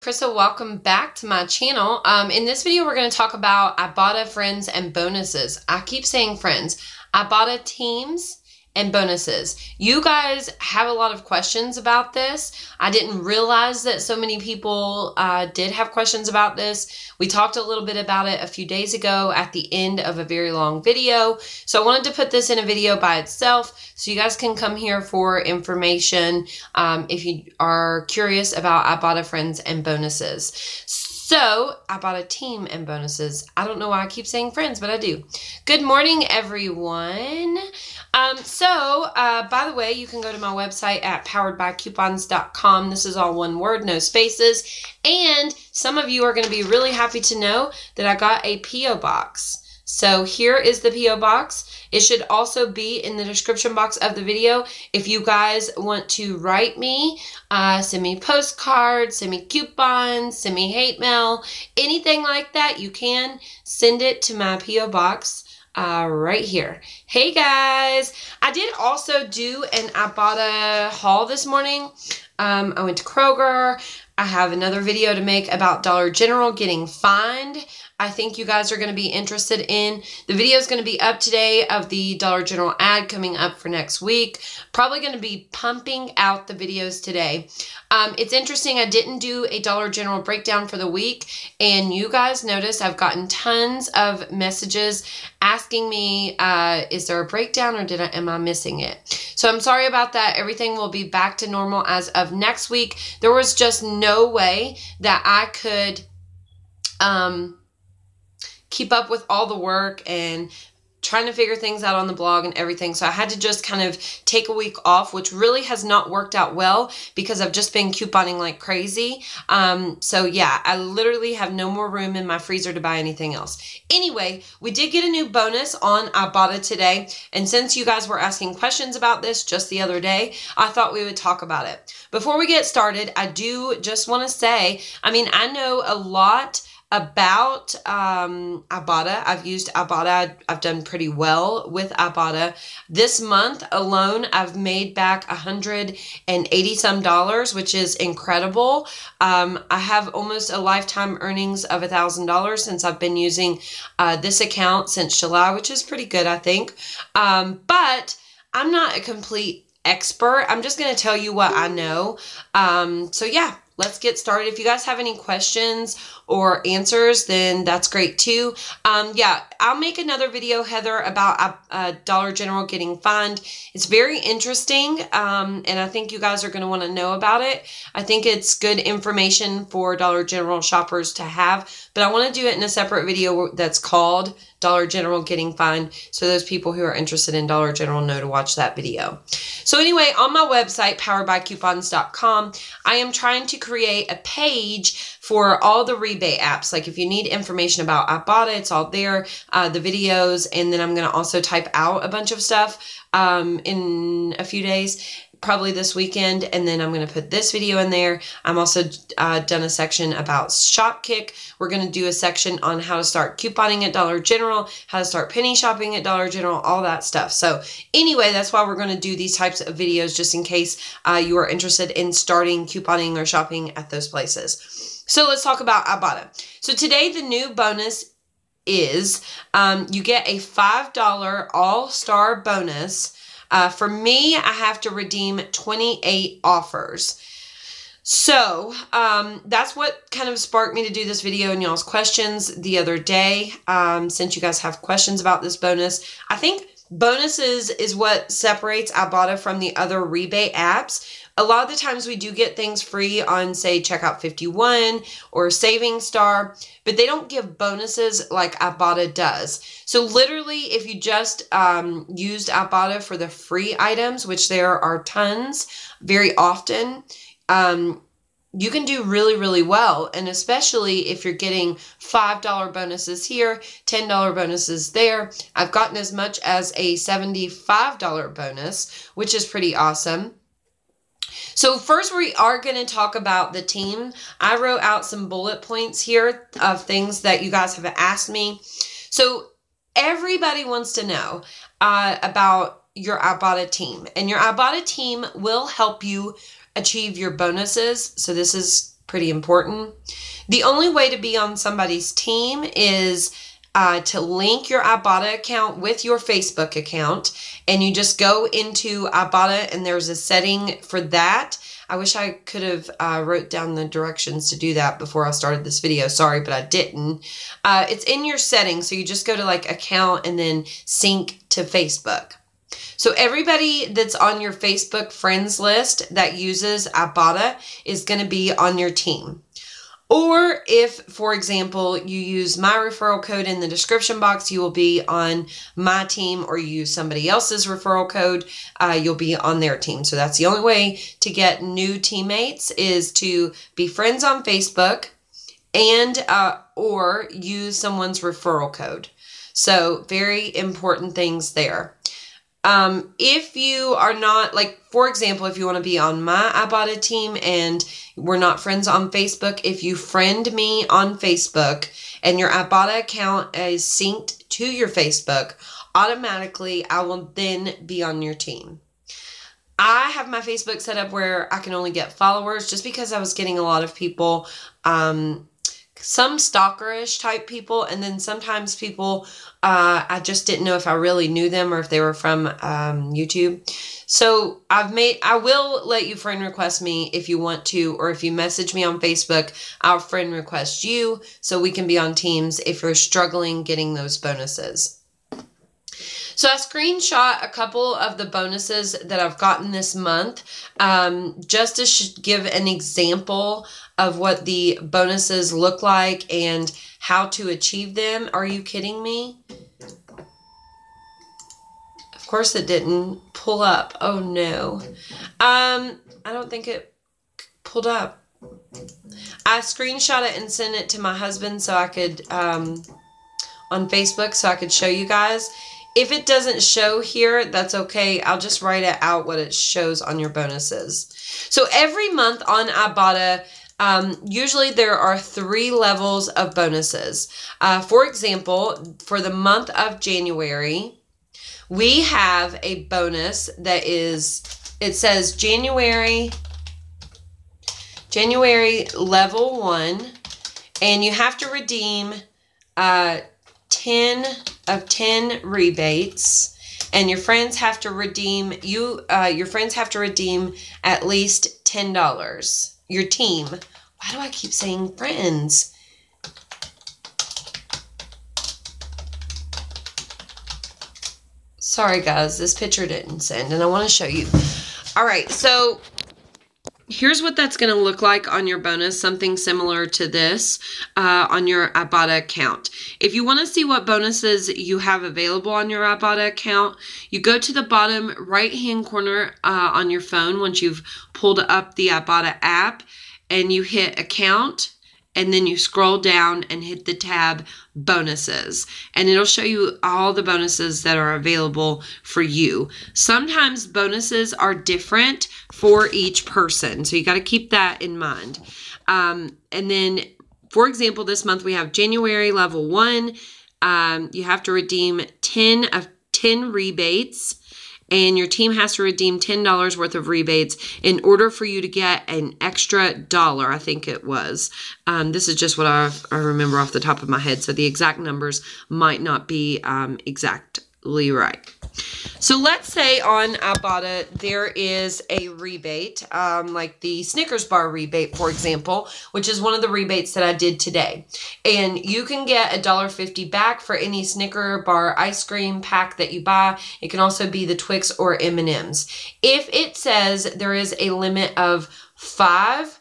Krista, welcome back to my channel. In this video, we're going to talk about Ibotta friends and bonuses. I keep saying friends. Ibotta teams and bonuses. You guys have a lot of questions about this. I didn't realize that so many people did have questions about this. We talked a little bit about it a few days ago at the end of a very long video. So I wanted to put this in a video by itself so you guys can come here for information if you are curious about Ibotta friends and bonuses. So, Ibotta team and bonuses. I don't know why I keep saying friends, but I do. Good morning, everyone. By the way, you can go to my website at poweredbycoupons.com. This is all one word, no spaces. And some of you are going to be really happy to know that I got a P.O. box. So here is the P.O. box. It should also be in the description box of the video. If you guys want to write me, send me postcards, send me coupons, send me hate mail, anything like that, you can send it to my P.O. box right here. Hey guys, I did also do an Ibotta haul this morning. I went to Kroger. I have another video to make about Dollar General getting fined. I think you guys are going to be interested in. The video is going to be up today of the Dollar General ad coming up for next week. Probably going to be pumping out the videos today. It's interesting, I didn't do a Dollar General breakdown for the week, and you guys notice I've gotten tons of messages asking me, is there a breakdown or am I missing it? So I'm sorry about that. Everything will be back to normal as of next week. There was just no way that I could keep up with all the work and trying to figure things out on the blog and everything. So I had to just kind of take a week off, which really has not worked out well because I've just been couponing like crazy. So yeah, I literally have no more room in my freezer to buy anything else. Anyway, we did get a new bonus on Ibotta today. And since you guys were asking questions about this just the other day, I thought we would talk about it. Before we get started, I do just want to say, I know a lot about Ibotta. I've used Ibotta. I've done pretty well with Ibotta. This month alone, I've made back $180 some, which is incredible. I have almost a lifetime earnings of $1,000 since I've been using this account since July, which is pretty good, I think. But I'm not a complete expert. I'm just going to tell you what I know. So yeah, let's get started. If you guys have any questions or answers, then that's great too. Yeah, I'll make another video, Heather, about Dollar General getting fined. It's very interesting, and I think you guys are going to want to know about it. I think it's good information for Dollar General shoppers to have, but I want to do it in a separate video that's called Dollar General getting fined, so those people who are interested in Dollar General know to watch that video. So anyway, on my website, poweredbycoupons.com, I am trying to create a page for all the rebate apps. Like if you need information about Ibotta, it's all there, the videos, and then I'm going to also type out a bunch of stuff in a few days, probably this weekend, and then I'm going to put this video in there. I'm also done a section about Shopkick. We're going to do a section on how to start couponing at Dollar General, how to start penny shopping at Dollar General, all that stuff. So anyway, that's why we're going to do these types of videos, just in case you are interested in starting couponing or shopping at those places. So let's talk about Ibotta. So today the new bonus is you get a $5 all-star bonus. For me, I have to redeem 28 offers. So that's what kind of sparked me to do this video and y'all's questions the other day. Since you guys have questions about this bonus, I think bonuses is what separates Ibotta from the other rebate apps. A lot of the times we do get things free on, say, Checkout 51 or Saving Star, but they don't give bonuses like Ibotta does. So literally, if you just used Ibotta for the free items, which there are tons very often, you can do really, really well. And especially if you're getting $5 bonuses here, $10 bonuses there. I've gotten as much as a $75 bonus, which is pretty awesome. So first we are going to talk about the team. I wrote out some bullet points here of things that you guys have asked me. So everybody wants to know about your Ibotta team. And your Ibotta team will help you achieve your bonuses. So this is pretty important. The only way to be on somebody's team is to link your Ibotta account with your Facebook account, and you just go into Ibotta and there's a setting for that. I wish I could have wrote down the directions to do that before I started this video. Sorry, but I didn't. It's in your settings, so you just go to like account and then sync to Facebook. So everybody that's on your Facebook friends list that uses Ibotta is going to be on your team. Or if, for example, you use my referral code in the description box, you will be on my team, or you use somebody else's referral code, you'll be on their team. So that's the only way to get new teammates, is to be friends on Facebook and or use someone's referral code. So very important things there. If you are not, like, for example, if you want to be on my Ibotta team and we're not friends on Facebook, if you friend me on Facebook and your Ibotta account is synced to your Facebook, automatically I will then be on your team. I have my Facebook set up where I can only get followers, just because I was getting a lot of people, some stalkerish type people, and then sometimes people, I just didn't know if I really knew them or if they were from YouTube. So I will let you friend request me if you want to, or if you message me on Facebook, I'll friend request you so we can be on teams if you're struggling getting those bonuses. So I screenshot a couple of the bonuses that I've gotten this month, just to give an example of what the bonuses look like and how to achieve them. Are you kidding me? Of course it didn't pull up. Oh no. I don't think it pulled up. I screenshot it and sent it to my husband so I could, on Facebook, so I could show you guys. If it doesn't show here, that's okay. I'll just write it out what it shows on your bonuses. So every month on Ibotta, usually there are 3 levels of bonuses. For example, for the month of January, we have a bonus that is, it says January level 1, and you have to redeem 10 of 10 rebates, and your friends have to redeem your friends have to redeem at least $10. Your team. Why do I keep saying friends? Sorry guys, this picture didn't send and I want to show you. All right, so here's what that's going to look like on your bonus, something similar to this on your Ibotta account. If you want to see what bonuses you have available on your Ibotta account, you go to the bottom right-hand corner on your phone once you've pulled up the Ibotta app, and you hit account, and then you scroll down and hit the tab bonuses, and it'll show you all the bonuses that are available for you. Sometimes bonuses are different for each person, so you got to keep that in mind. And then, for example, this month we have January level 1. You have to redeem 10 of 10 rebates, and your team has to redeem $10 worth of rebates in order for you to get an extra $1, I think it was. This is just what I remember off the top of my head, so the exact numbers might not be exactly right. So let's say on Ibotta there is a rebate, like the Snickers bar rebate, for example, which is one of the rebates that I did today. And you can get $1.50 back for any Snicker bar ice cream pack that you buy. It can also be the Twix or M&Ms. If it says there is a limit of 5,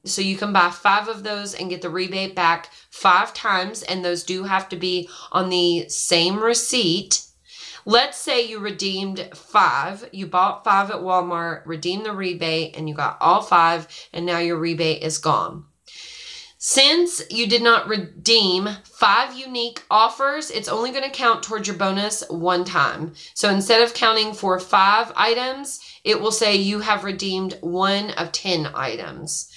so you can buy 5 of those and get the rebate back 5 times, and those do have to be on the same receipt. Let's say you redeemed 5, you bought 5 at Walmart, redeemed the rebate, and you got all 5, and now your rebate is gone. Since you did not redeem 5 unique offers, it's only going to count towards your bonus 1 time. So instead of counting for 5 items, it will say you have redeemed 1 of 10 items.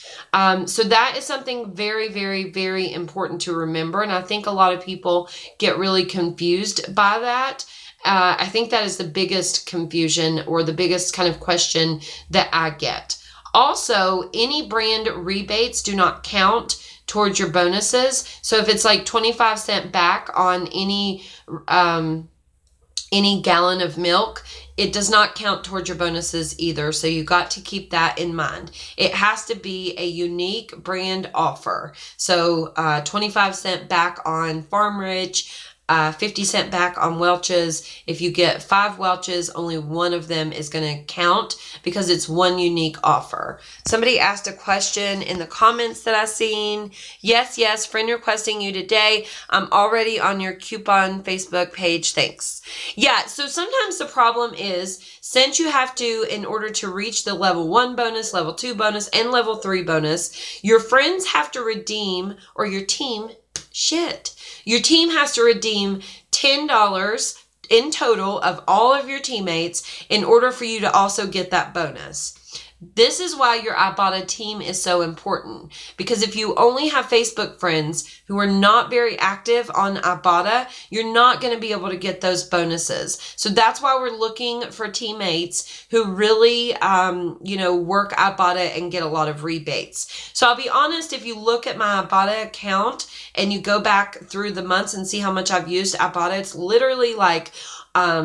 So that is something very, very, very important to remember, and I think a lot of people get really confused by that. I think that is the biggest confusion, or the biggest kind of question that I get. Also, any brand rebates do not count towards your bonuses. So if it's like 25 cents back on any gallon of milk, it does not count towards your bonuses either. So you got to keep that in mind. It has to be a unique brand offer. So 25 cents back on Farm Rich, 50 cents back on Welch's. If you get 5 Welch's, only one of them is going to count because it's one unique offer. Somebody asked a question in the comments that I seen. Yes, friend requesting you today. I'm already on your coupon Facebook page. Thanks. Yeah, so sometimes the problem is, since you have to, in order to reach the level 1 bonus, level 2 bonus, and level 3 bonus, your friends have to redeem, or your team, your team has to redeem $10 in total of all of your teammates in order for you to also get that bonus. This is why your Ibotta team is so important, because if you only have Facebook friends who are not very active on Ibotta, you're not going to be able to get those bonuses. So that's why we're looking for teammates who really, work Ibotta and get a lot of rebates. So I'll be honest, if you look at my Ibotta account and you go back through the months and see how much I've used Ibotta, it's literally like, a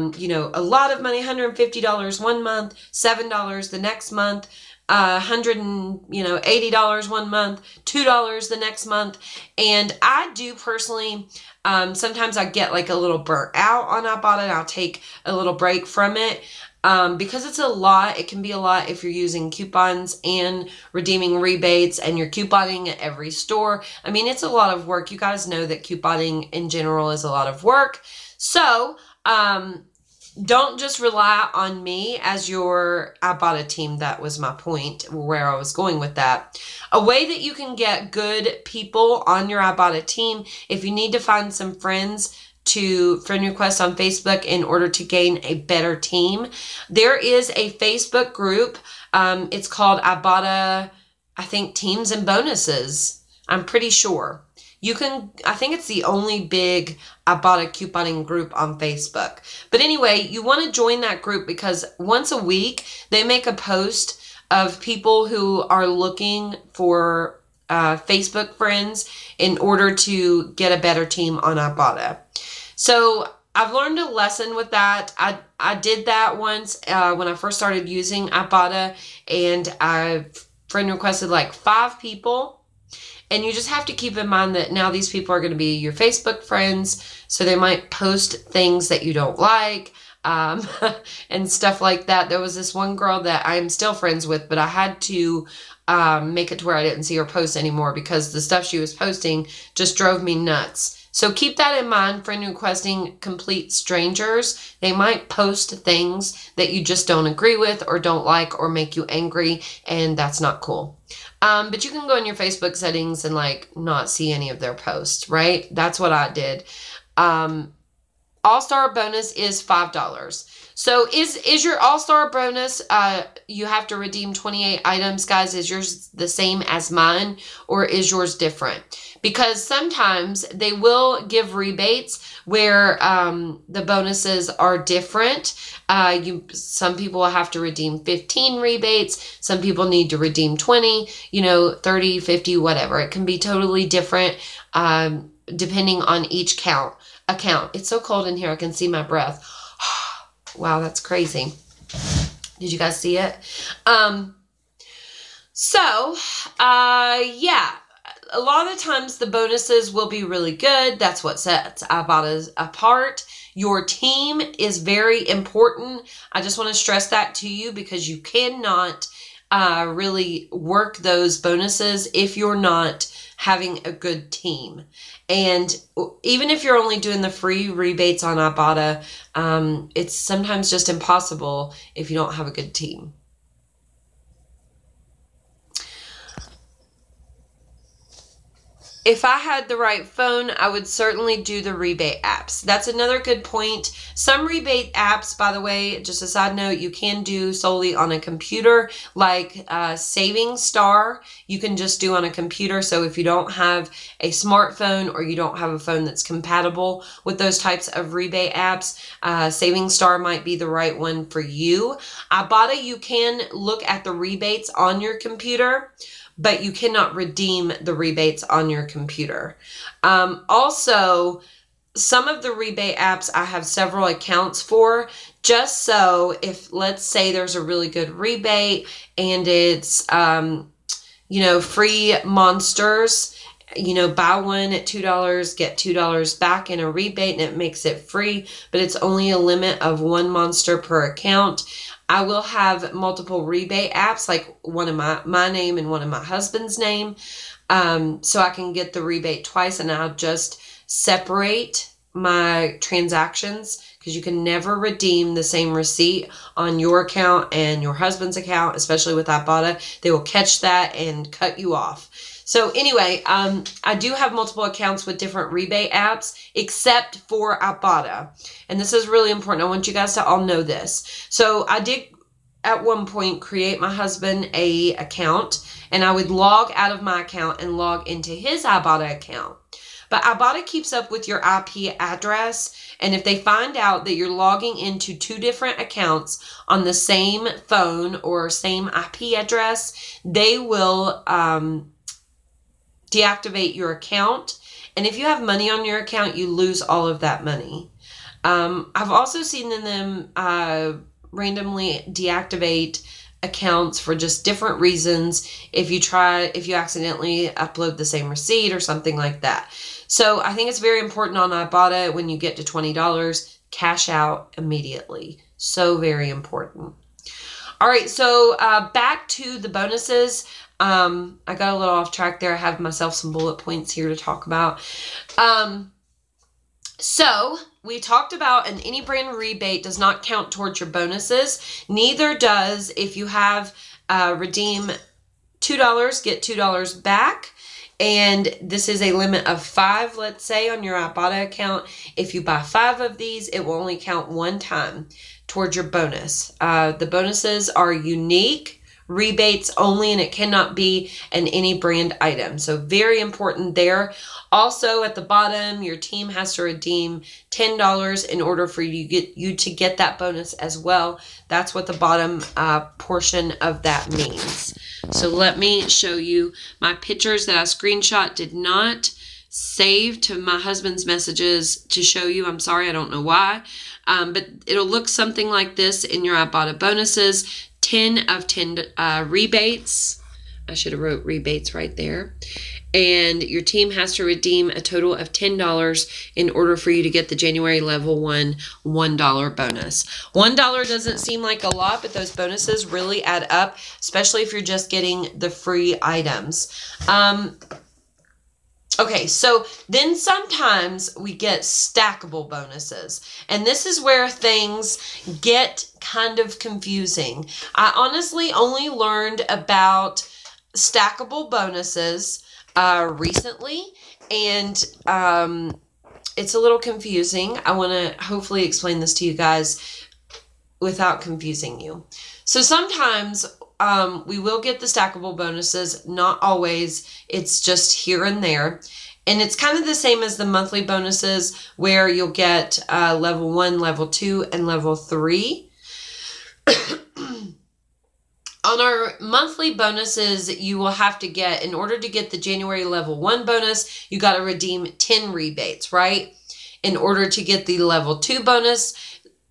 lot of money, $150 one month, $7 the next month, $180 one month, $2 the next month. And I do personally, sometimes I get like a little burnt out on Ibotta and I'll take a little break from it. Because it's a lot. It can be a lot if you're using coupons and redeeming rebates and you're couponing at every store. I mean, it's a lot of work. You guys know that couponing in general is a lot of work. So, don't just rely on me as your Ibotta team. That was my point, where I was going with that. A way that you can get good people on your Ibotta team, if you need to find some friends to friend request on Facebook in order to gain a better team, there is a Facebook group. It's called Ibotta, I think, Teams and Bonuses. I'm pretty sure. I think it's the only big Ibotta couponing group on Facebook. But anyway, you want to join that group because once a week, they make a post of people who are looking for Facebook friends in order to get a better team on Ibotta. So I've learned a lesson with that. I did that once when I first started using Ibotta, and I friend requested like 5 people. And you just have to keep in mind that now these people are going to be your Facebook friends, so they might post things that you don't like, and stuff like that. There was this one girl that I'm still friends with, but I had to make it to where I didn't see her post anymore because the stuff she was posting just drove me nuts. So keep that in mind, friend requesting complete strangers. They might post things that you just don't agree with or don't like or make you angry, and that's not cool. But you can go in your Facebook settings and like not see any of their posts, right? That's what I did. All-Star bonus is $5. So is your All-Star bonus, you have to redeem 28 items, guys. Is yours the same as mine, or is yours different? Because sometimes they will give rebates where the bonuses are different. Some people will have to redeem 15 rebates. Some people need to redeem 20, 30, 50, whatever. It can be totally different depending on each account. It's so cold in here. I can see my breath. Wow, that's crazy. Did you guys see it? Yeah. A lot of the times the bonuses will be really good. That's what sets Ibotta apart. Your team is very important. I just want to stress that to you because you cannot really work those bonuses if you're not having a good team. And even if you're only doing the free rebates on Ibotta, it's sometimes just impossible if you don't have a good team. if I had the right phone, I would certainly do the rebate apps. That's another good point. Some rebate apps, by the way, just a side note, you can do solely on a computer, like Saving Star, you can just do on a computer. So if you don't have a smartphone or you don't have a phone that's compatible with those types of rebate apps, Saving Star might be the right one for you. Ibotta, you can look at the rebates on your computer, but you cannot redeem the rebates on your computer. Also, some of the rebate apps I have several accounts for, just so if, let's say there's a really good rebate and it's, you know, free monsters, you know, buy one at $2, get $2 back in a rebate, and it makes it free, but it's only a limit of one monster per account. I will have multiple rebate apps, like one of my name and one of my husband's name, so I can get the rebate twice, and I'll just separate my transactions, because you can never redeem the same receipt on your account and your husband's account, especially with Ibotta. They will catch that and cut you off. So anyway, I do have multiple accounts with different rebate apps, except for Ibotta. And this is really important. I want you guys to all know this. So I did at one point create my husband a account, and I would log out of my account and log into his Ibotta account. But Ibotta keeps up with your IP address, and if they find out that you're logging into two different accounts on the same phone or same IP address, they will deactivate your account, and if you have money on your account, you lose all of that money. I've also seen them randomly deactivate accounts for just different reasons if you accidentally upload the same receipt or something like that. So I think it's very important on Ibotta, when you get to $20, cash out immediately. So very important. All right, so back to the bonuses. I got a little off track there. I have myself some bullet points here to talk about. So we talked about an any brand rebate does not count towards your bonuses. Neither does if you have redeem $2, get $2 back. And this is a limit of 5, let's say, on your Ibotta account. If you buy 5 of these, it will only count one time towards your bonus. The bonuses are unique rebates only, and it cannot be an any brand item. So very important there. Also at the bottom, your team has to redeem $10 in order for you to get that bonus as well. That's what the bottom portion of that means. So let me show you my pictures that I screenshot. Did not save to my husband's messages to show you. I'm sorry, I don't know why. But it'll look something like this in your Ibotta bonuses. 10 of 10 rebates. I should have wrote rebates right there. And your team has to redeem a total of $10 in order for you to get the January level 1 $1 bonus. $1 doesn't seem like a lot, but those bonuses really add up, especially if you're just getting the free items. Okay, so then sometimes we get stackable bonuses, and this is where things get kind of confusing. I honestly only learned about stackable bonuses recently, and it's a little confusing. I want to hopefully explain this to you guys without confusing you. So sometimes we will get the stackable bonuses, not always. It's just here and there. And it's kind of the same as the monthly bonuses, where you'll get level 1, level 2, and level 3. On our monthly bonuses, you will have to get, in order to get the January level 1 bonus, you got to redeem 10 rebates, right? In order to get the level 2 bonus,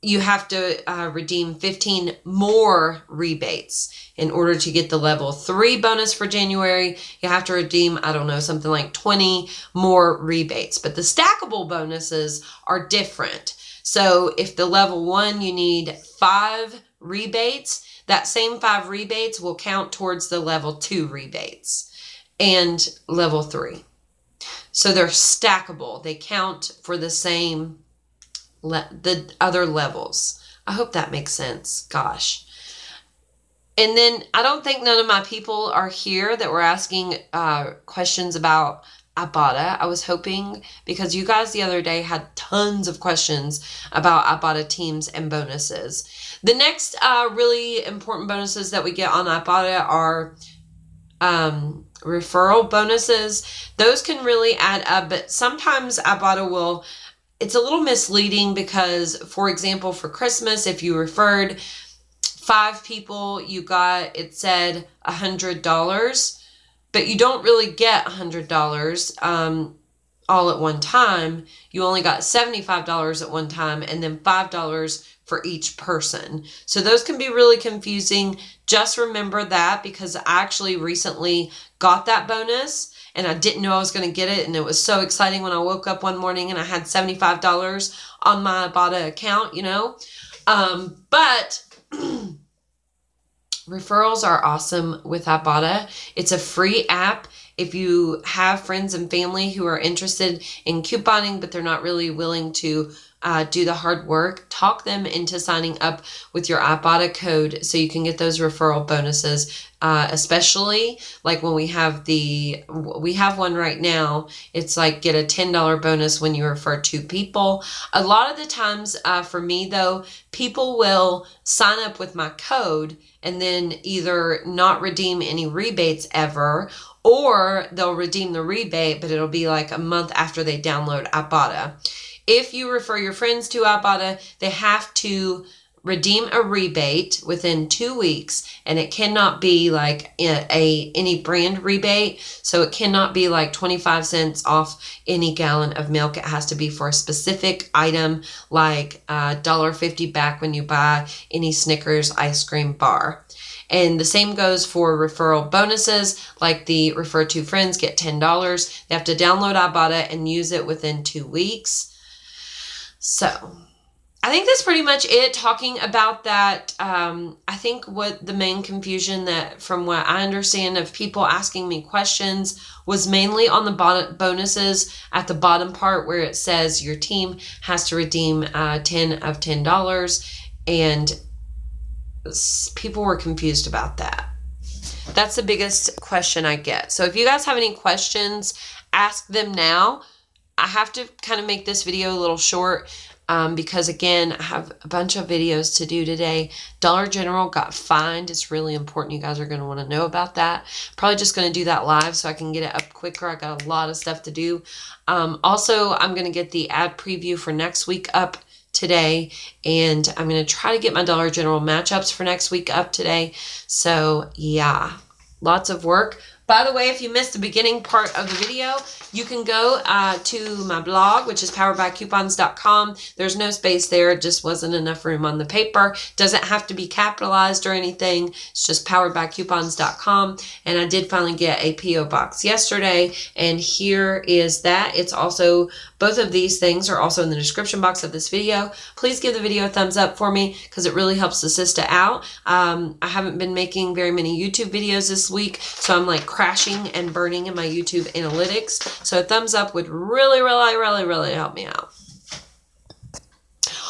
you have to redeem 15 more rebates. In order to get the level 3 bonus for January, you have to redeem, I don't know, something like 20 more rebates. But the stackable bonuses are different. So if the level 1, you need 5 rebates, that same 5 rebates will count towards the level 2 rebates and level 3. So they're stackable. They count for the same the other levels. I hope that makes sense. Gosh. And then I don't think none of my people are here that were asking questions about Ibotta. I was hoping, because you guys the other day had tons of questions about Ibotta teams and bonuses. The next really important bonuses that we get on Ibotta are referral bonuses. Those can really add up, but sometimes Ibotta will, it's a little misleading because, for example, for Christmas, if you referred 5 people, you got, it said $100, but you don't really get $100 all at one time. You only got $75 at one time, and then $5 for each person. So those can be really confusing. Just remember that, because I actually recently got that bonus and I didn't know I was going to get it. And it was so exciting when I woke up one morning and I had $75 on my Ibotta account, you know. But referrals are awesome with Ibotta. It's a free app. If you have friends and family who are interested in couponing, but they're not really willing to do the hard work, talk them into signing up with your Ibotta code so you can get those referral bonuses, especially like when we have one right now. It's like get a $10 bonus when you refer 2 people. A lot of the times for me though, people will sign up with my code and then either not redeem any rebates ever, or they'll redeem the rebate, but it'll be like a month after they download Ibotta. If you refer your friends to Ibotta, they have to redeem a rebate within 2 weeks, and it cannot be like any brand rebate. So it cannot be like 25 cents off any gallon of milk. It has to be for a specific item, like $1.50 back when you buy any Snickers ice cream bar. And the same goes for referral bonuses, like the refer 2 friends get $10. They have to download Ibotta and use it within 2 weeks. So I think that's pretty much it talking about that. I think what the main confusion that, from what I understand of people asking me questions, was mainly on the bonuses at the bottom part where it says your team has to redeem 10 of $10, and people were confused about that. That's the biggest question I get. So if you guys have any questions, ask them now. I have to kind of make this video a little short because, again, I have a bunch of videos to do today. Dollar General got fined. It's really important. You guys are going to want to know about that. Probably just going to do that live so I can get it up quicker. I got a lot of stuff to do. Also, I'm going to get the ad preview for next week up today, and I'm going to try to get my Dollar General matchups for next week up today. So, yeah, lots of work. By the way, if you missed the beginning part of the video, you can go to my blog, which is poweredbycoupons.com. There's no space there. It just wasn't enough room on the paper. Doesn't have to be capitalized or anything. It's just poweredbycoupons.com. And I did finally get a P.O. box yesterday. And here is that. It's also, both of these things are also in the description box of this video. Please give the video a thumbs up for me because it really helps the sister out. I haven't been making very many YouTube videos this week, so I'm like crashing and burning in my YouTube analytics. So a thumbs up would really, really, really, really help me out.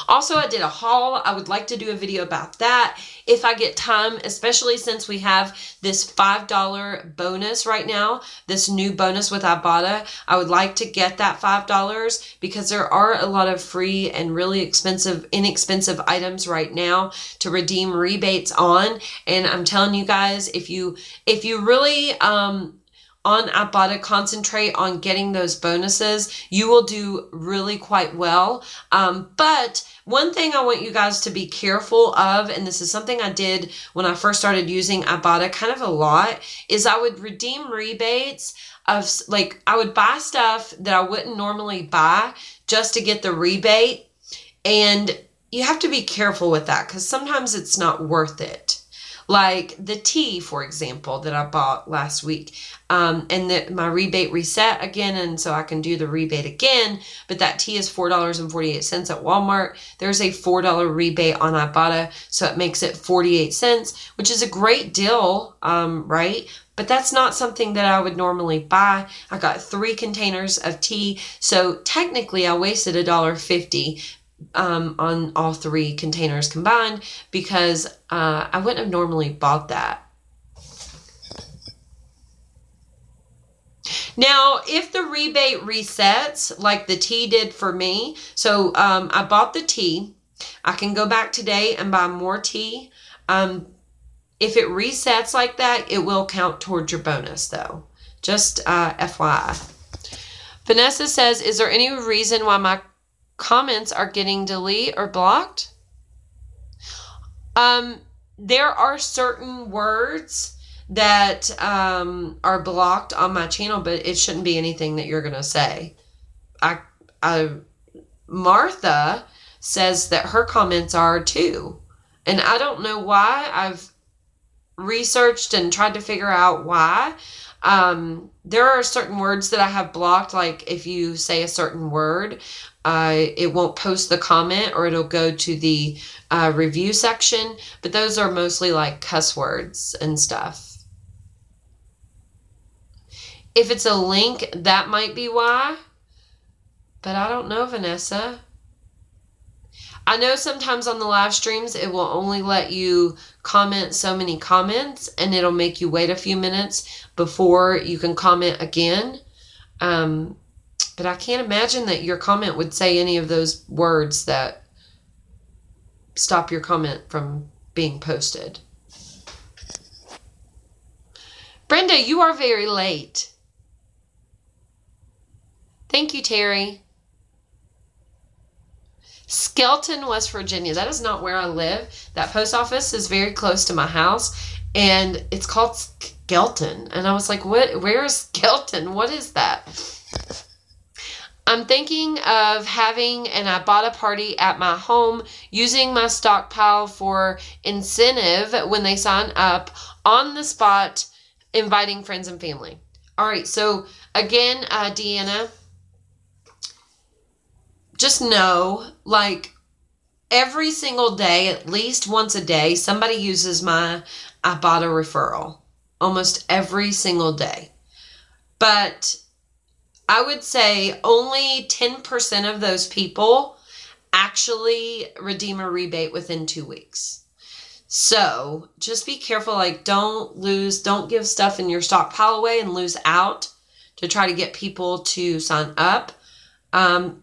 Also, I did a haul. I would like to do a video about that if I get time, especially since we have this $5 bonus right now, this new bonus with Ibotta. I would like to get that $5 because there are a lot of free and really inexpensive items right now to redeem rebates on. And I'm telling you guys, if you really on Ibotta concentrate on getting those bonuses, you will do really quite well. But one thing I want you guys to be careful of, and this is something I did when I first started using Ibotta kind of a lot, is I would redeem rebates of, like, I would buy stuff that I wouldn't normally buy just to get the rebate. And you have to be careful with that because sometimes it's not worth it. Like the tea, for example, that I bought last week, and that my rebate reset again, and so I can do the rebate again, but that tea is $4.48 at Walmart. There's a $4 rebate on Ibotta, so it makes it 48 cents, which is a great deal, right? But that's not something that I would normally buy. I got 3 containers of tea, so technically I wasted $1.50. on all 3 containers combined, because I wouldn't have normally bought that. Now, if the rebate resets, like the tea did for me, so I bought the tea. I can go back today and buy more tea. If it resets like that, it will count towards your bonus, though. Just FYI. Vanessa says, is there any reason why my comments are getting deleted or blocked? There are certain words that are blocked on my channel, but it shouldn't be anything that you're going to say. Martha says that her comments are too. And I don't know why. I've researched and tried to figure out why. There are certain words that I have blocked, like if you say a certain word, it won't post the comment, or it'll go to the review section, but those are mostly like cuss words and stuff. If it's a link, that might be why, but I don't know, Vanessa. I know sometimes on the live streams, it will only let you comment so many comments, and it'll make you wait a few minutes before you can comment again. But I can't imagine that your comment would say any of those words that stop your comment from being posted. Brenda, you are very late. Thank you, Terry. Skelton, West Virginia. That is not where I live. That post office is very close to my house, and it's called Skelton. And I was like, what? Where is Skelton? What is that? I'm thinking of having an Ibotta party at my home, using my stockpile for incentive when they sign up, on the spot, inviting friends and family. All right, so again, Deanna, just know, like, every single day, at least once a day, somebody uses my Ibotta referral. Almost every single day. But I would say only 10% of those people actually redeem a rebate within 2 weeks. So just be careful. Like, don't give stuff in your stockpile away and lose out to try to get people to sign up. And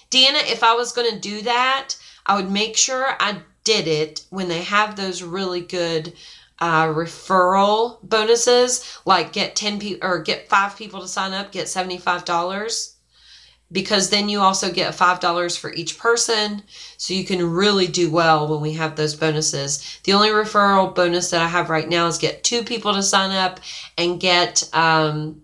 Deanna, if I was going to do that, I would make sure I did it when they have those really good referral bonuses, like get 10 people or get 5 people to sign up, get $75, because then you also get $5 for each person. So you can really do well when we have those bonuses. The only referral bonus that I have right now is get 2 people to sign up and get an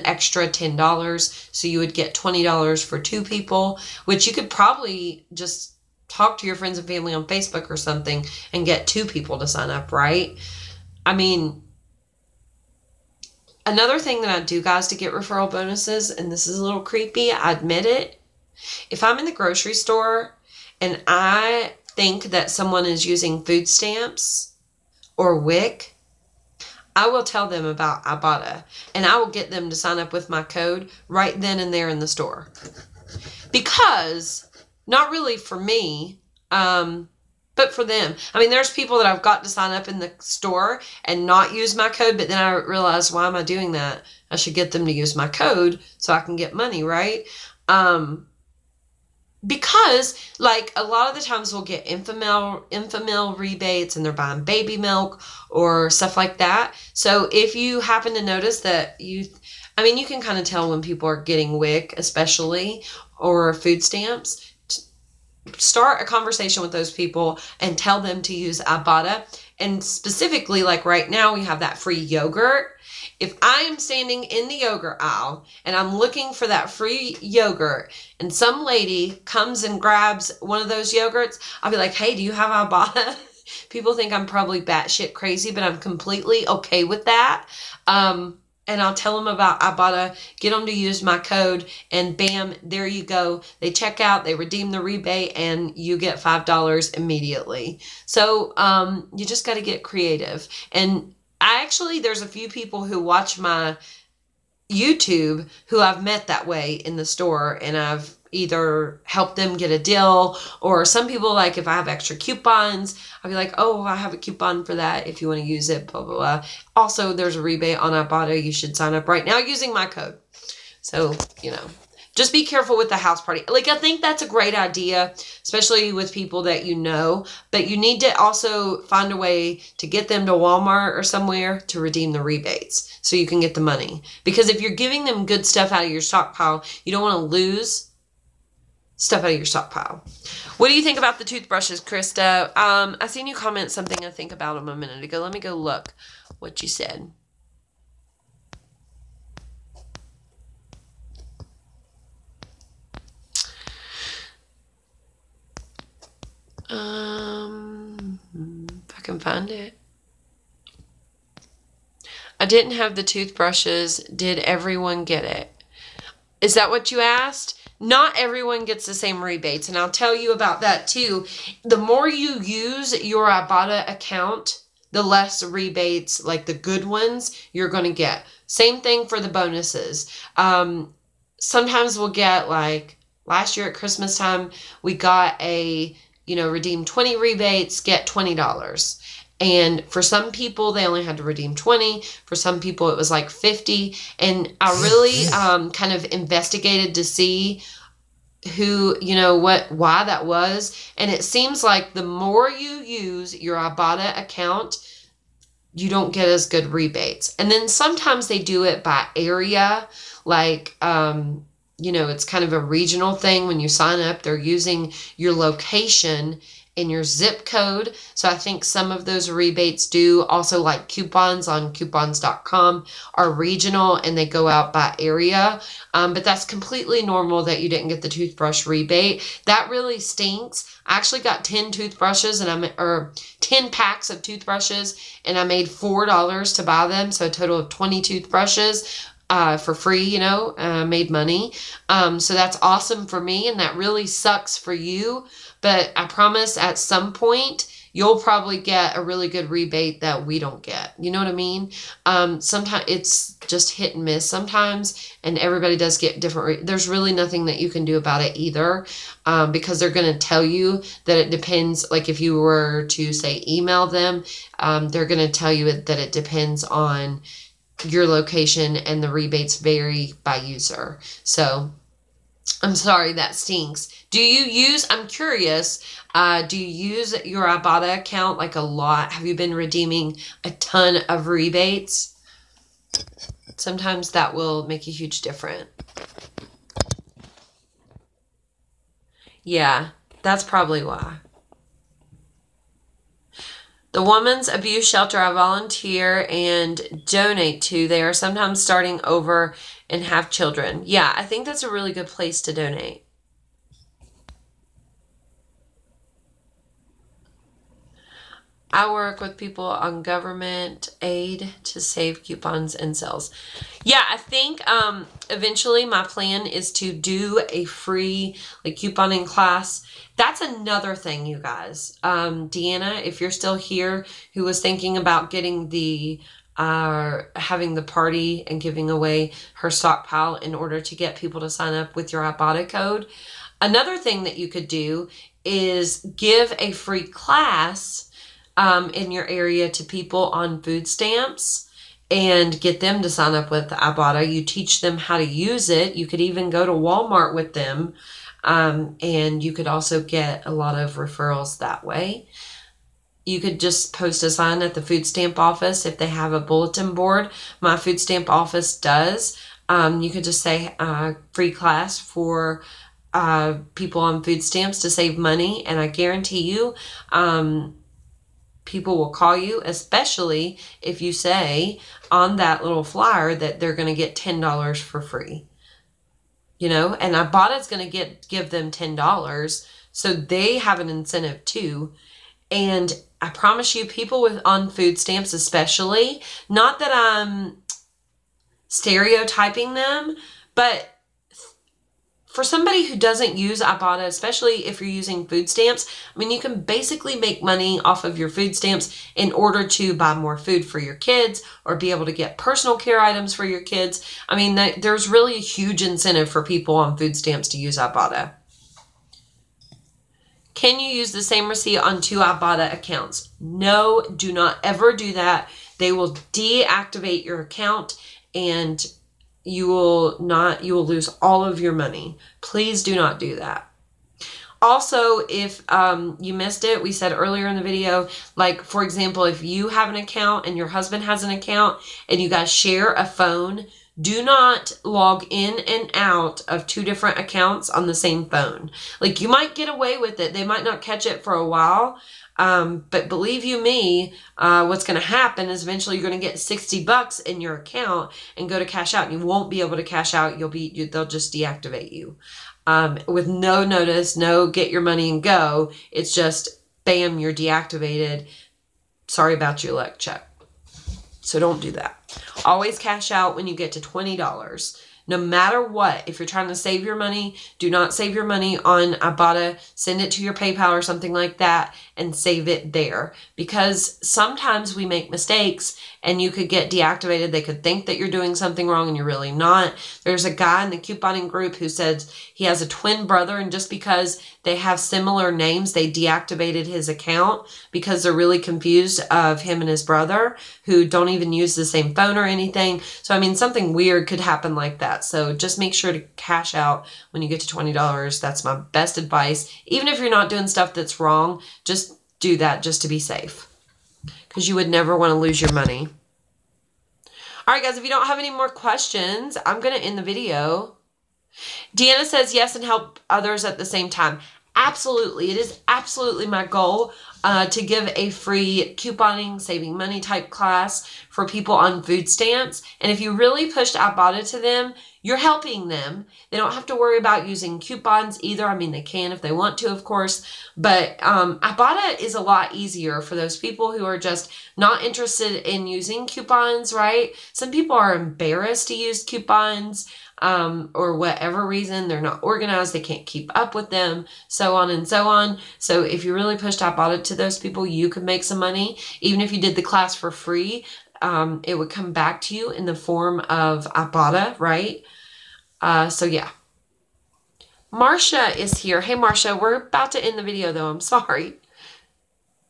extra $10. So you would get $20 for 2 people, which you could probably just talk to your friends and family on Facebook or something and get 2 people to sign up, right? I mean, another thing that I do, guys, to get referral bonuses, and this is a little creepy, I admit it. If I'm in the grocery store and I think that someone is using food stamps or WIC, I will tell them about Ibotta, and I will get them to sign up with my code right then and there in the store. Because, not really for me, but for them. I mean, there's people that I've got to sign up in the store and not use my code, but then I realized, why am I doing that? I should get them to use my code so I can get money, right? Because, like, a lot of the times we'll get Infamil rebates, and they're buying baby milk or stuff like that. So if you happen to notice that you can kind of tell when people are getting WIC, especially, or food stamps. Start a conversation with those people and tell them to use Ibotta. And specifically, like right now, we have that free yogurt. If I am standing in the yogurt aisle and I'm looking for that free yogurt, and some lady comes and grabs one of those yogurts, I'll be like, hey, do you have Ibotta? People think I'm probably batshit crazy, but I'm completely okay with that. And I'll tell them about Ibotta, get them to use my code, and bam, there you go. They check out, they redeem the rebate, and you get $5 immediately. So you just got to get creative. And there's a few people who watch my YouTube who I've met that way in the store, and I've either help them get a deal, or some people, like if I have extra coupons, I'll be like, oh, I have a coupon for that if you want to use it, blah, blah, blah. Also, there's a rebate on Ibotta. You should sign up right now using my code. So, you know, just be careful with the house party. Like, I think that's a great idea, especially with people that you know, but you need to also find a way to get them to Walmart or somewhere to redeem the rebates so you can get the money. Because if you're giving them good stuff out of your stockpile, you don't want to lose stuff out of your stockpile. What do you think about the toothbrushes, Krista? I seen you comment something, I think, about them a minute ago. Let me go look what you said. If I can find it. I didn't have the toothbrushes. Did everyone get it? Is that what you asked? Not everyone gets the same rebates, and I'll tell you about that too. The more you use your Ibotta account, the less rebates, like the good ones, you're going to get. Same thing for the bonuses. Sometimes we'll get, like last year at Christmas time, we got a, you know, redeem 20 rebates, get $20. And for some people, they only had to redeem 20. For some people, it was like 50. And I really kind of investigated to see who, you know, why that was. And it seems like the more you use your Ibotta account, you don't get as good rebates. And then sometimes they do it by area, like, you know, it's kind of a regional thing. When you sign up, they're using your location and your zip code. So I think some of those rebates do. Also, like coupons on coupons.com are regional and they go out by area. But that's completely normal that you didn't get the toothbrush rebate. That really stinks. I actually got 10 toothbrushes or 10 packs of toothbrushes, and I made $4 to buy them. So a total of 20 toothbrushes. For free, you know, made money. So that's awesome for me, and that really sucks for you. But I promise at some point, you'll probably get a really good rebate that we don't get. You know what I mean? Sometimes it's just hit and miss sometimes, and everybody does get different. There's really nothing that you can do about it either, because they're going to tell you that it depends. Like if you were to say email them, they're going to tell you that it depends on your location, and the rebates vary by user. So I'm sorry, that stinks. Do you use, I'm curious, do you use your Ibotta account like a lot? Have you been redeeming a ton of rebates? Sometimes that will make a huge difference. Yeah, that's probably why. The women's abuse shelter I volunteer and donate to, they are sometimes starting over and have children. Yeah, I think that's a really good place to donate. I work with people on government aid to save coupons and sales. Yeah, I think eventually my plan is to do a free like couponing class. That's another thing, you guys. Deanna, if you're still here, who was thinking about getting the having the party and giving away her stockpile in order to get people to sign up with your Ibotta code. Another thing that you could do is give a free class in your area to people on food stamps and get them to sign up with Ibotta. You teach them how to use it. You could even go to Walmart with them, and you could also get a lot of referrals that way. You could just post a sign at the food stamp office if they have a bulletin board. My food stamp office does. You could just say free class for people on food stamps to save money, and I guarantee you people will call you, especially if you say on that little flyer that they're going to get $10 for free. You know, and Ibotta's going to give them $10, so they have an incentive too. And I promise you, people on food stamps especially, not that I'm stereotyping them, but for somebody who doesn't use Ibotta, especially if you're using food stamps, I mean, you can basically make money off of your food stamps in order to buy more food for your kids or be able to get personal care items for your kids. I mean, there's really a huge incentive for people on food stamps to use Ibotta. Can you use the same receipt on 2 Ibotta accounts? No, do not ever do that. They will deactivate your account and you will lose all of your money. Please do not do that. Also, if you missed it, we said earlier in the video, like, for example, if you have an account and your husband has an account and you guys share a phone, do not log in and out of 2 different accounts on the same phone. Like, you might get away with it. They might not catch it for a while. But believe you me, what's going to happen is eventually you're going to get 60 bucks in your account and go to cash out, and you won't be able to cash out. They'll just deactivate you. With no notice, no get your money and go. It's just, bam, you're deactivated. Sorry about your luck, check. So don't do that. Always cash out when you get to $20. No matter what, if you're trying to save your money, do not save your money on Ibotta. Send it to your PayPal or something like that and save it there. Because sometimes we make mistakes and you could get deactivated. They could think that you're doing something wrong and you're really not. There's a guy in the couponing group who said he has a twin brother, and just because they have similar names, they deactivated his account because they're really confused of him and his brother who don't even use the same phone or anything. So, I mean, something weird could happen like that. So just make sure to cash out when you get to $20. That's my best advice. Even if you're not doing stuff that's wrong, just do that just to be safe, because you would never want to lose your money. All right, guys, if you don't have any more questions, I'm going to end the video. Deanna says yes and help others at the same time. Absolutely. It is absolutely my goal to give a free couponing, saving money type class for people on food stamps. And if you really pushed Ibotta to them, you're helping them. They don't have to worry about using coupons either. I mean, they can if they want to, of course. But Ibotta is a lot easier for those people who are just not interested in using coupons, right? Some people are embarrassed to use coupons. Or whatever reason, they're not organized, they can't keep up with them, so on and so on. So if you really pushed Ibotta to those people, you could make some money. Even if you did the class for free, it would come back to you in the form of Ibotta, right? So yeah. Marsha is here. Hey, Marsha, we're about to end the video, though. I'm sorry.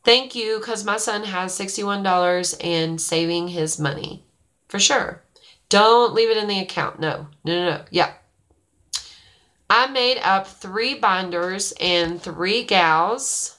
Thank you, because my son has $61 and saving his money. For sure. Don't leave it in the account. No. Yeah. I made up 3 binders, and 3 gals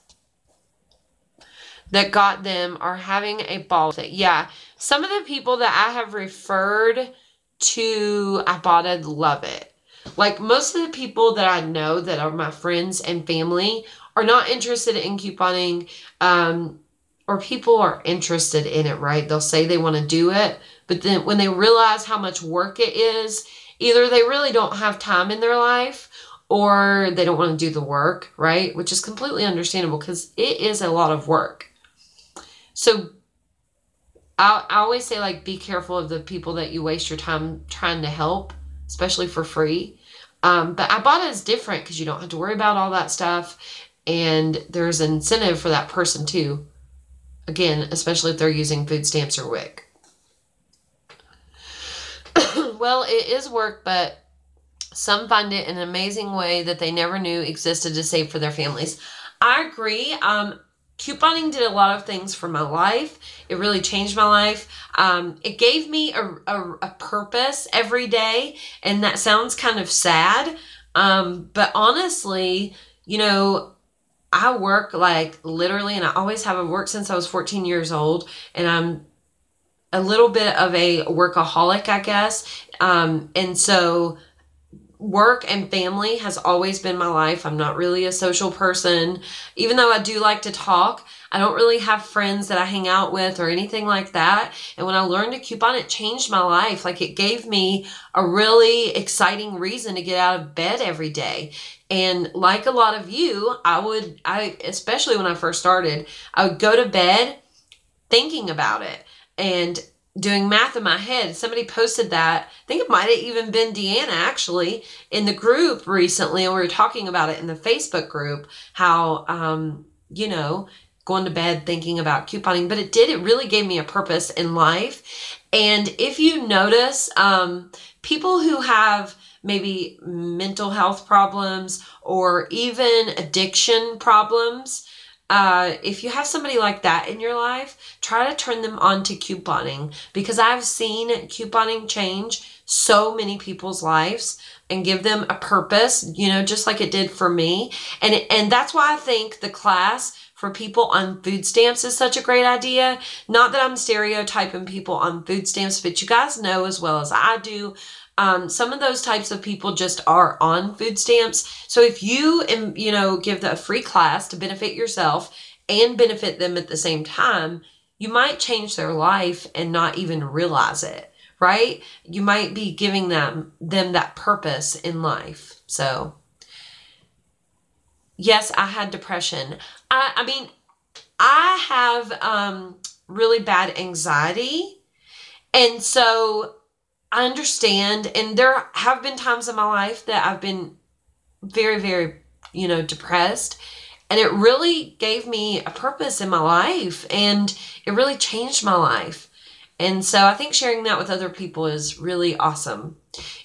that got them are having a ball with it. Yeah. Some of the people that I have referred to Ibotta love it. Like, most of the people that I know that are my friends and family are not interested in couponing, or people are interested in it, right? They'll say they want to do it, but then when they realize how much work it is, either they really don't have time in their life or they don't want to do the work, right? Which is completely understandable because it is a lot of work. So I always say, like, be careful of the people that you waste your time trying to help, especially for free. But Ibotta is different because you don't have to worry about all that stuff. And there's an incentive for that person too. Again, especially if they're using food stamps or WIC. Well, it is work, but some find it an amazing way that they never knew existed to save for their families. I agree. Couponing did a lot of things for my life. It really changed my life. It gave me a purpose every day, and that sounds kind of sad. But honestly, you know, I work like literally, and I always have worked since I was 14 years old, and I'm a little bit of a workaholic, I guess. And so work and family has always been my life. I'm not really a social person. Even though I do like to talk, I don't really have friends that I hang out with or anything like that. And when I learned to coupon, it changed my life. Like, it gave me a really exciting reason to get out of bed every day. And like a lot of you, especially when I first started, I would go to bed thinking about it. And doing math in my head. Somebody posted that. I think it might have even been Deanna, actually, in the group recently. And we were talking about it in the Facebook group, how, you know, going to bed thinking about couponing. But it really gave me a purpose in life. And if you notice, people who have maybe mental health problems or even addiction problems, if you have somebody like that in your life, try to turn them on to couponing, because I've seen couponing change so many people's lives and give them a purpose, you know, just like it did for me. And that's why I think the class for people on food stamps is such a great idea. Not that I'm stereotyping people on food stamps, but you guys know as well as I do, some of those types of people just are on food stamps. So if you, you know, give the free class to benefit yourself and benefit them at the same time, you might change their life and not even realize it, right? You might be giving them that purpose in life. So yes, I had depression. I mean, I have really bad anxiety. And so I understand, and there have been times in my life that I've been very, very, you know, depressed, and it really gave me a purpose in my life, and it really changed my life. And so I think sharing that with other people is really awesome.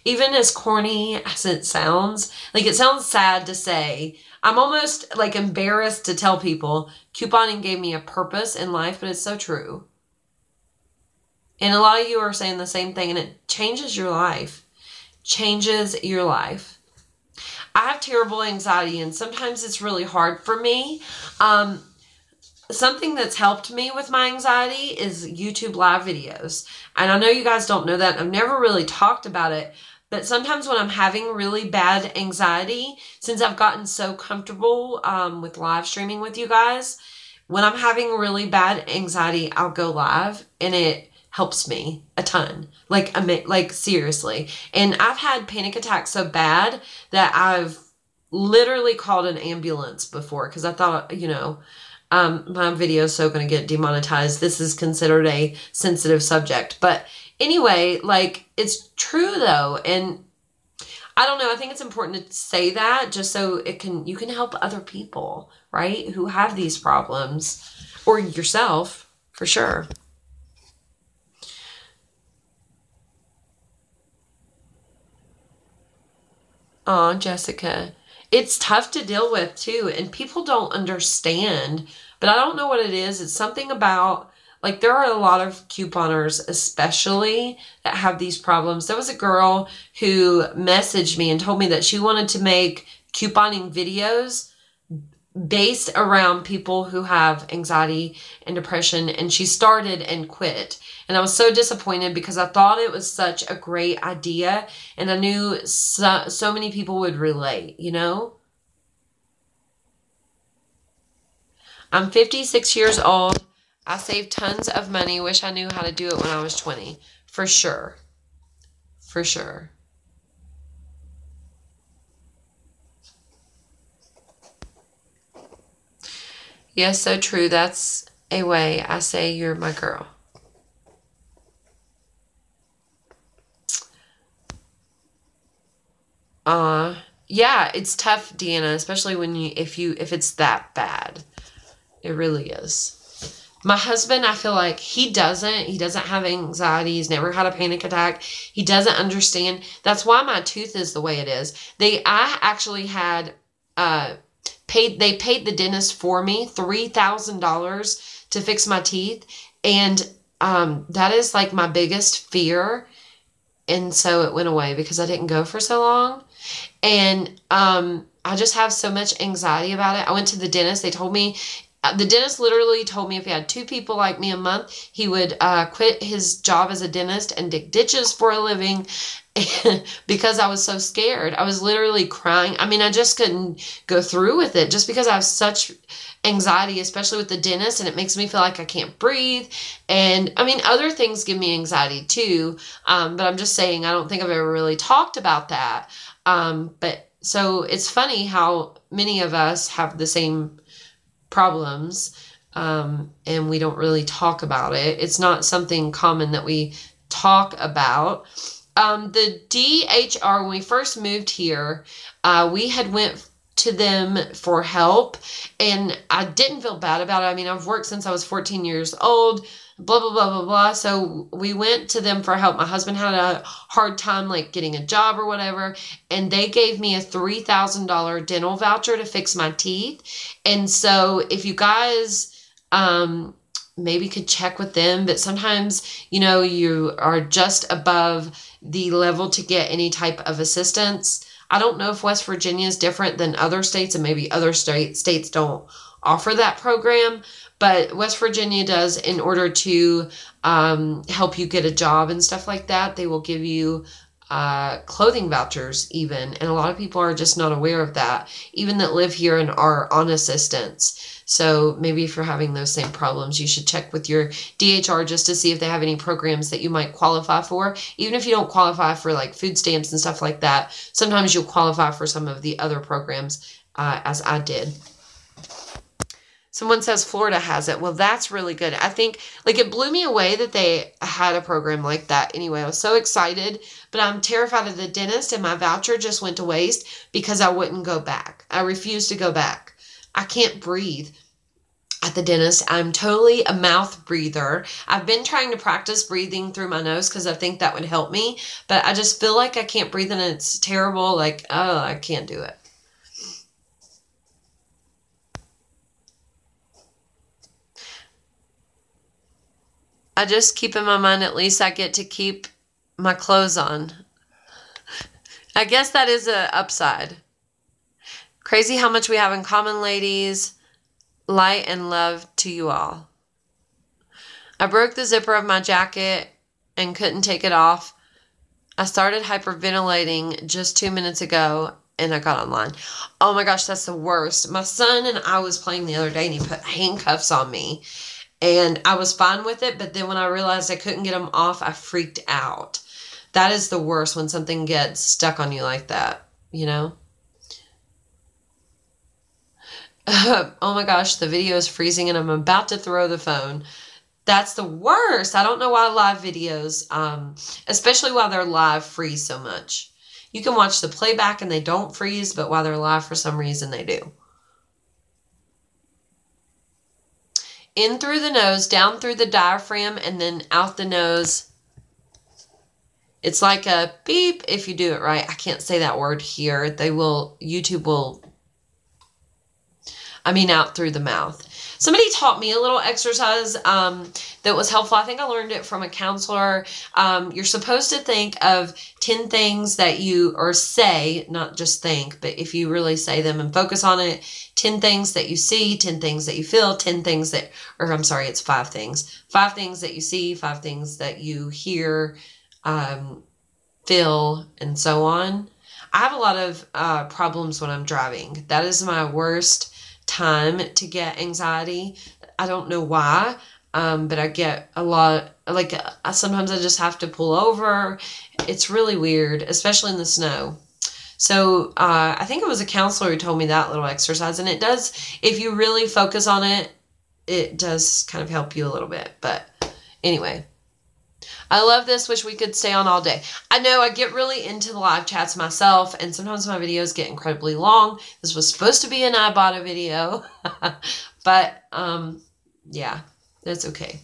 Even as corny as it sounds, like it sounds sad to say, I'm almost like embarrassed to tell people couponing gave me a purpose in life, but it's so true. And a lot of you are saying the same thing, and it changes your life. Changes your life. I have terrible anxiety, and sometimes it's really hard for me. Something that's helped me with my anxiety is YouTube live videos. And I know you guys don't know that. I've never really talked about it. But sometimes when I'm having really bad anxiety, since I've gotten so comfortable with live streaming with you guys, when I'm having really bad anxiety, I'll go live, and it helps me a ton, like seriously. And I've had panic attacks so bad that I've literally called an ambulance before, because I thought, you know, my video is so going to get demonetized. This is considered a sensitive subject. But anyway, like, it's true though. And I don't know, I think it's important to say that just so you can help other people, right, who have these problems, or yourself, for sure. Aw, Jessica. It's tough to deal with too, and people don't understand, but I don't know what it is. It's something about, like, there are a lot of couponers especially that have these problems. There was a girl who messaged me and told me that she wanted to make couponing videos based around people who have anxiety and depression, and she started and quit. And I was so disappointed because I thought it was such a great idea, and I knew so many people would relate, you know? I'm 56 years old. I saved tons of money. Wish I knew how to do it when I was 20. For sure. For sure. Yes, so true. That's a way I say you're my girl. Yeah, it's tough, Deanna, especially when if it's that bad. It really is. My husband, I feel like he doesn't have anxiety. He's never had a panic attack. He doesn't understand. That's why my tooth is the way it is. I actually had, they paid the dentist for me $3,000 to fix my teeth. And, that is like my biggest fear. And so it went away because I didn't go for so long. And, I just have so much anxiety about it. I went to the dentist. They told me, the dentist literally told me if he had 2 people like me a month, he would quit his job as a dentist and dig ditches for a living because I was so scared. I was literally crying. I mean, I just couldn't go through with it just because I have such anxiety, especially with the dentist, and it makes me feel like I can't breathe. And I mean, other things give me anxiety too, but I'm just saying I don't think I've ever really talked about that. But so it's funny how many of us have the same problems. and we don't really talk about it. It's not something common that we talk about. The DHR, when we first moved here, we had went to them for help, and I didn't feel bad about it. I mean, I've worked since I was 14 years old, blah, blah, blah, blah, blah. So we went to them for help. My husband had a hard time, like, getting a job or whatever, and they gave me a $3,000 dental voucher to fix my teeth. And so if you guys maybe could check with them, but sometimes, you know, you are just above the level to get any type of assistance. I don't know if West Virginia is different than other states, and maybe other states don't offer that program, but West Virginia does. In order to help you get a job and stuff like that, they will give you clothing vouchers even, and a lot of people are just not aware of that, even that live here and are on assistance. So maybe if you're having those same problems, you should check with your DHR just to see if they have any programs that you might qualify for. Even if you don't qualify for like food stamps and stuff like that, sometimes you'll qualify for some of the other programs, as I did. Someone says Florida has it. Well, that's really good. I think, like, it blew me away that they had a program like that. Anyway, I was so excited, but I'm terrified of the dentist, and my voucher just went to waste because I wouldn't go back. I refused to go back. I can't breathe at the dentist. I'm totally a mouth breather. I've been trying to practice breathing through my nose because I think that would help me, but I just feel like I can't breathe, and it's terrible. Like, oh, I can't do it. I just keep in my mind, at least I get to keep my clothes on. I guess that is an upside. Crazy how much we have in common, ladies. Light and love to you all. I broke the zipper of my jacket and couldn't take it off. I started hyperventilating just 2 minutes ago, and I got online. Oh my gosh, that's the worst. My son and I was playing the other day, and he put handcuffs on me, and I was fine with it, but then when I realized I couldn't get them off, I freaked out. That is the worst, when something gets stuck on you like that, you know? Oh my gosh, the video is freezing and I'm about to throw the phone. That's the worst. I don't know why live videos, especially while they're live, freeze so much. You can watch the playback and they don't freeze, but while they're live, for some reason, they do. In through the nose, down through the diaphragm, and then out the nose. It's like a beep if you do it right. I can't say that word here. YouTube will... out through the mouth. Somebody taught me a little exercise that was helpful. I think I learned it from a counselor. You're supposed to think of 10 things that you, or say, not just think, but if you really say them and focus on it, 10 things that you see, 10 things that you feel, 10 things that, or I'm sorry, it's 5 things. 5 things that you see, 5 things that you hear, feel, and so on. I have a lot of problems when I'm driving. That is my worst time to get anxiety. I don't know why, but I get a lot, like, sometimes I just have to pull over. It's really weird, especially in the snow. So I think it was a counselor who told me that little exercise, and it does, if you really focus on it, it does kind of help you a little bit. But anyway, I love this. Wish we could stay on all day. I know I get really into the live chats myself, and sometimes my videos get incredibly long. This was supposed to be an Ibotta video, but yeah, that's okay.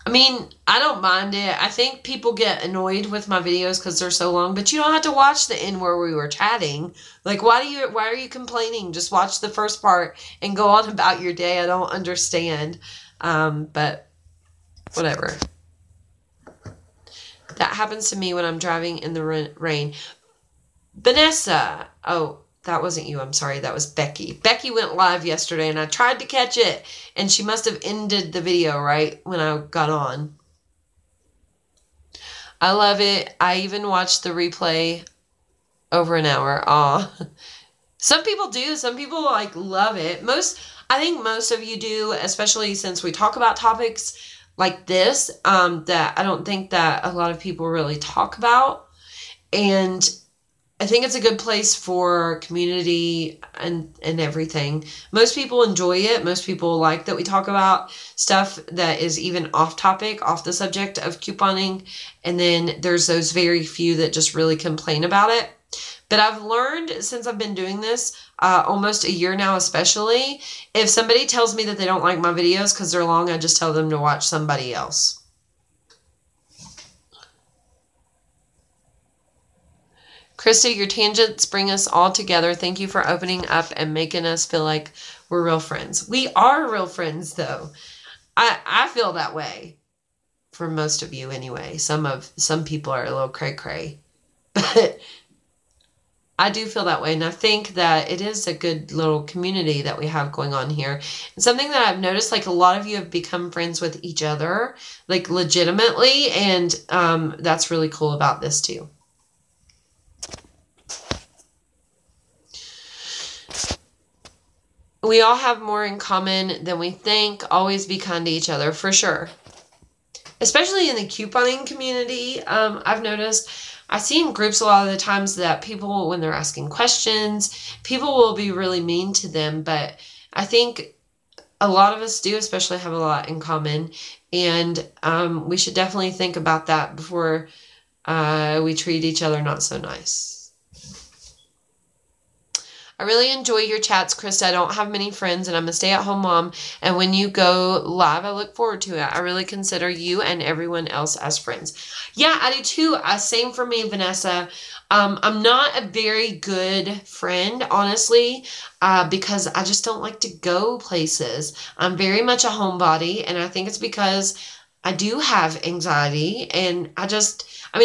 I mean, I don't mind it. I think people get annoyed with my videos because they're so long, but you don't have to watch the end where we were chatting. Like, why are you complaining? Just watch the first part and go on about your day. I don't understand. But whatever. That happens to me when I'm driving in the rain. Vanessa. Oh, that wasn't you. I'm sorry. That was Becky. Becky went live yesterday, and I tried to catch it, and she must have ended the video right when I got on. I love it. I even watched the replay over an hour. Aw. Some people do. Some people, like, love it. I think most of you do, especially since we talk about topics like this, that I don't think that a lot of people really talk about. And I think it's a good place for community and everything. Most people enjoy it. Most people like that we talk about stuff that is even off topic, off the subject of couponing. And then there's those very few that just really complain about it. But I've learned since I've been doing this, almost a year now especially, if somebody tells me that they don't like my videos because they're long, I just tell them to watch somebody else. Krista, your tangents bring us all together. Thank you for opening up and making us feel like we're real friends. We are real friends, though. I feel that way. For most of you, anyway. Some people are a little cray-cray. But I do feel that way. And I think that it is a good little community that we have going on here. And something that I've noticed, like a lot of you have become friends with each other, like legitimately. And that's really cool about this, too. We all have more in common than we think. Always be kind to each other, for sure. Especially in the couponing community, I've noticed. I see in groups a lot of the times that people, when they're asking questions, people will be really mean to them. But I think a lot of us do especially have a lot in common. And we should definitely think about that before we treat each other not so nice. I really enjoy your chats, Krista. I don't have many friends, and I'm a stay-at-home mom. And when you go live, I look forward to it. I really consider you and everyone else as friends. Yeah, I do too. Same for me, Vanessa. I'm not a very good friend, honestly, because I just don't like to go places. I'm very much a homebody, and I think it's because I do have anxiety. And I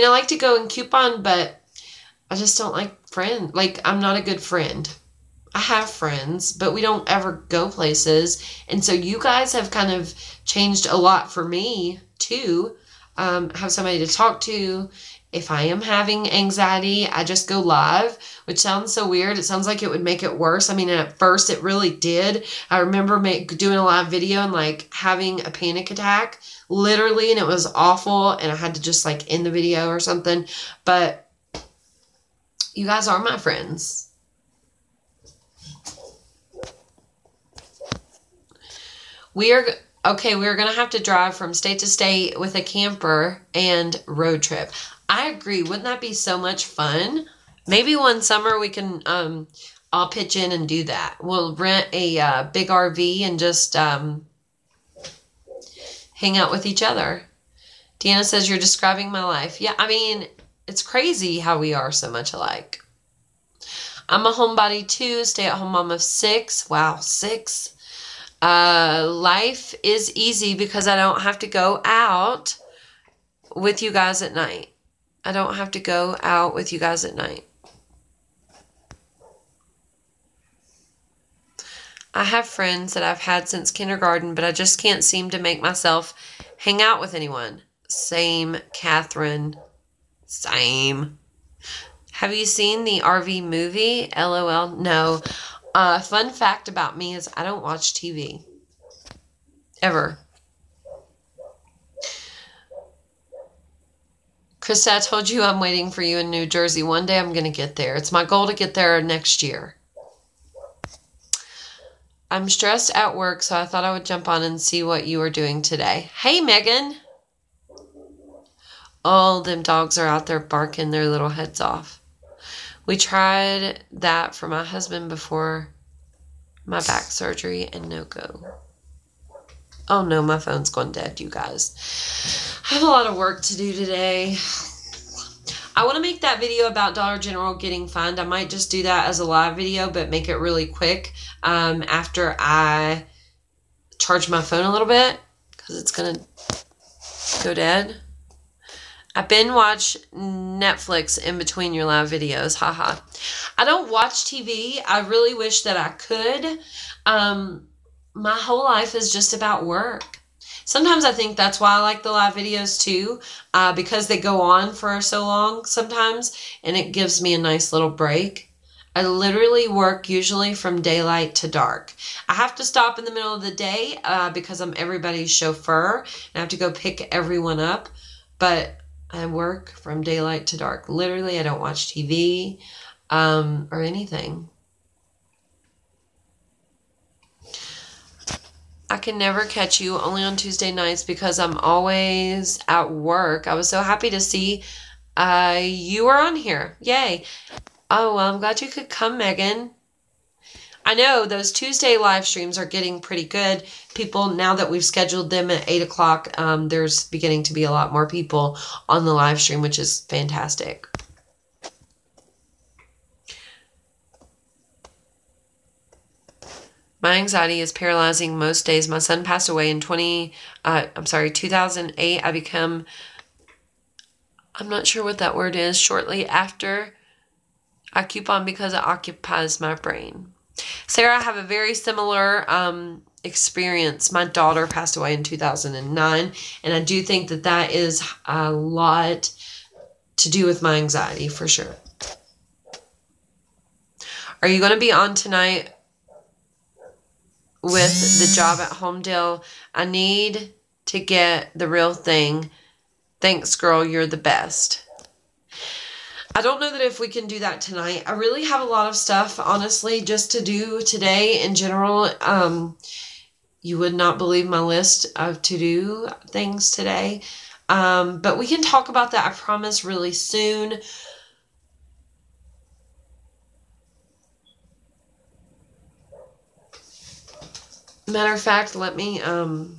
like to go and coupon, but I just don't like friends. Like, I'm not a good friend. I have friends, but we don't ever go places. And so you guys have kind of changed a lot for me, too. Have somebody to talk to. If I am having anxiety, I just go live, which sounds so weird. It sounds like it would make it worse. I mean, at first it really did. I remember doing a live video and like having a panic attack, literally, and it was awful. And I had to just like end the video or something. But you guys are my friends. We're going to have to drive from state to state with a camper and road trip. I agree. Wouldn't that be so much fun? Maybe one summer we can, I'll pitch in and do that. We'll rent a big RV and just hang out with each other. Deanna says, you're describing my life. Yeah, I mean, it's crazy how we are so much alike. I'm a homebody too, stay-at-home mom of 6. Wow, 6. Life is easy because I don't have to go out with you guys at night. I don't have to go out with you guys at night. I have friends that I've had since kindergarten, but I just can't seem to make myself hang out with anyone. Same, Catherine. Same. Have you seen the RV movie? LOL. No. Fun fact about me is I don't watch TV. Ever. Krista, I told you I'm waiting for you in New Jersey. One day I'm going to get there. It's my goal to get there next year. I'm stressed at work, so I thought I would jump on and see what you were doing today. Hey, Megan. All them dogs are out there barking their little heads off. We tried that for my husband before my back surgery and no go. Oh no, my phone's gone dead, you guys. I have a lot of work to do today. I want to make that video about Dollar General getting fined. I might just do that as a live video, but make it really quick after I charge my phone a little bit because it's going to go dead. I binge watch Netflix in between your live videos. Haha. I don't watch TV. I really wish that I could. My whole life is just about work. Sometimes I think that's why I like the live videos too, because they go on for so long sometimes, and it gives me a nice little break. I literally work usually from daylight to dark. I have to stop in the middle of the day because I'm everybody's chauffeur, and I have to go pick everyone up, but I work from daylight to dark. Literally, I don't watch TV. or anything. I can never catch you, only on Tuesday nights because I'm always at work. I was so happy to see you were on here. Yay. Oh, well, I'm glad you could come, Megan. I know those Tuesday live streams are getting pretty good. People, now that we've scheduled them at 8 o'clock, there's beginning to be a lot more people on the live stream, which is fantastic. My anxiety is paralyzing most days. My son passed away in 2008. I'm not sure what that word is, shortly after I coupon because it occupies my brain. Sarah, I have a very similar experience. My daughter passed away in 2009, and I do think that that is a lot to do with my anxiety, for sure. Are you going to be on tonight with the job at home deal? I need to get the real thing. Thanks, girl. You're the best. I don't know that if we can do that tonight. I really have a lot of stuff, honestly, just to do today in general. You would not believe my list of to-do things today. But we can talk about that, I promise, really soon. Matter of fact, let me, hold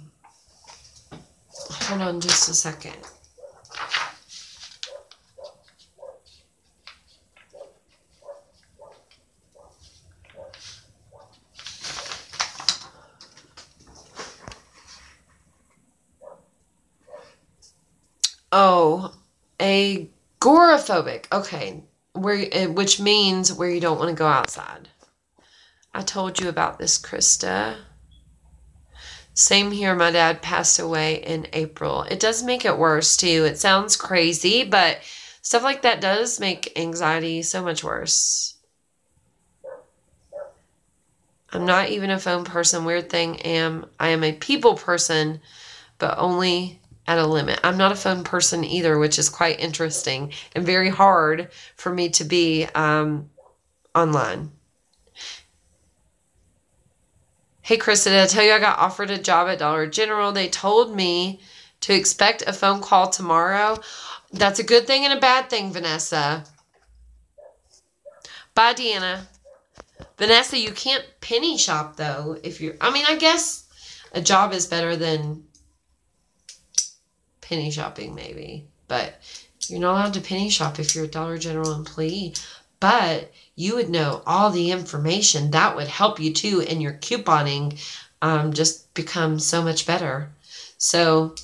on just a second. Oh, agoraphobic. Okay. Which means where you don't want to go outside. I told you about this, Krista. Same here. My dad passed away in April. It does make it worse, too. It sounds crazy, but stuff like that does make anxiety so much worse. I'm not even a phone person. Weird thing. I am a people person, but only at a limit. I'm not a phone person either, which is quite interesting and very hard for me to be online. Hey, Chris, did I tell you I got offered a job at Dollar General? They told me to expect a phone call tomorrow. That's a good thing and a bad thing, Vanessa. Bye, Deanna. Vanessa, you can't penny shop, though. I mean, I guess a job is better than penny shopping, maybe. But you're not allowed to penny shop if you're a Dollar General employee. But you would know all the information. That would help you, too, and your couponing just becomes so much better. So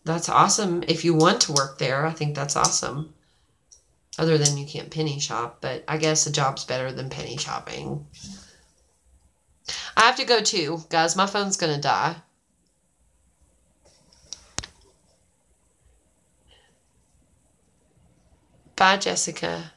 that's awesome. If you want to work there, I think that's awesome. Other than you can't penny shop, but I guess a job's better than penny shopping. I have to go, too. Guys, my phone's going to die. Bye, Jessica.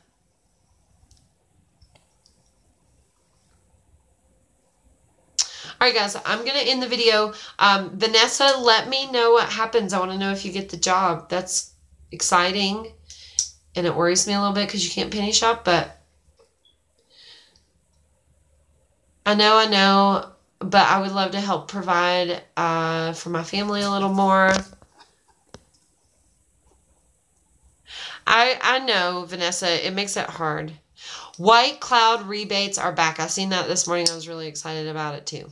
Alright, guys, I'm going to end the video. Vanessa, let me know what happens. I want to know if you get the job. That's exciting. And it worries me a little bit because you can't penny shop, but I know, but I would love to help provide for my family a little more. I know, Vanessa, it makes it hard. White Cloud rebates are back. I seen that this morning. I was really excited about it too.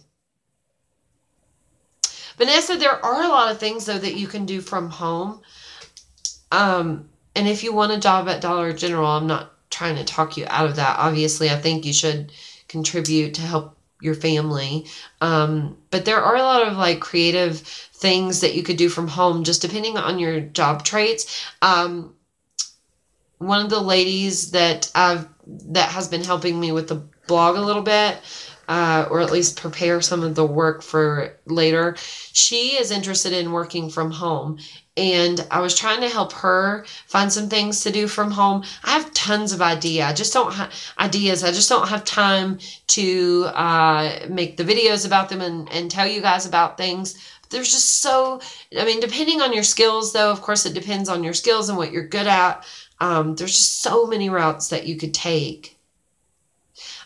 Vanessa, there are a lot of things, though, that you can do from home. And if you want a job at Dollar General, I'm not trying to talk you out of that. Obviously, I think you should contribute to help your family. But there are a lot of, like, creative things that you could do from home, just depending on your job traits. One of the ladies that has been helping me with the blog a little bit, or at least prepare some of the work for later, she is interested in working from home. And I was trying to help her find some things to do from home. I have tons of ideas. I just don't have time to make the videos about them and tell you guys about things. There's just depending on your skills, though, of course, it depends on your skills and what you're good at. There's just so many routes that you could take.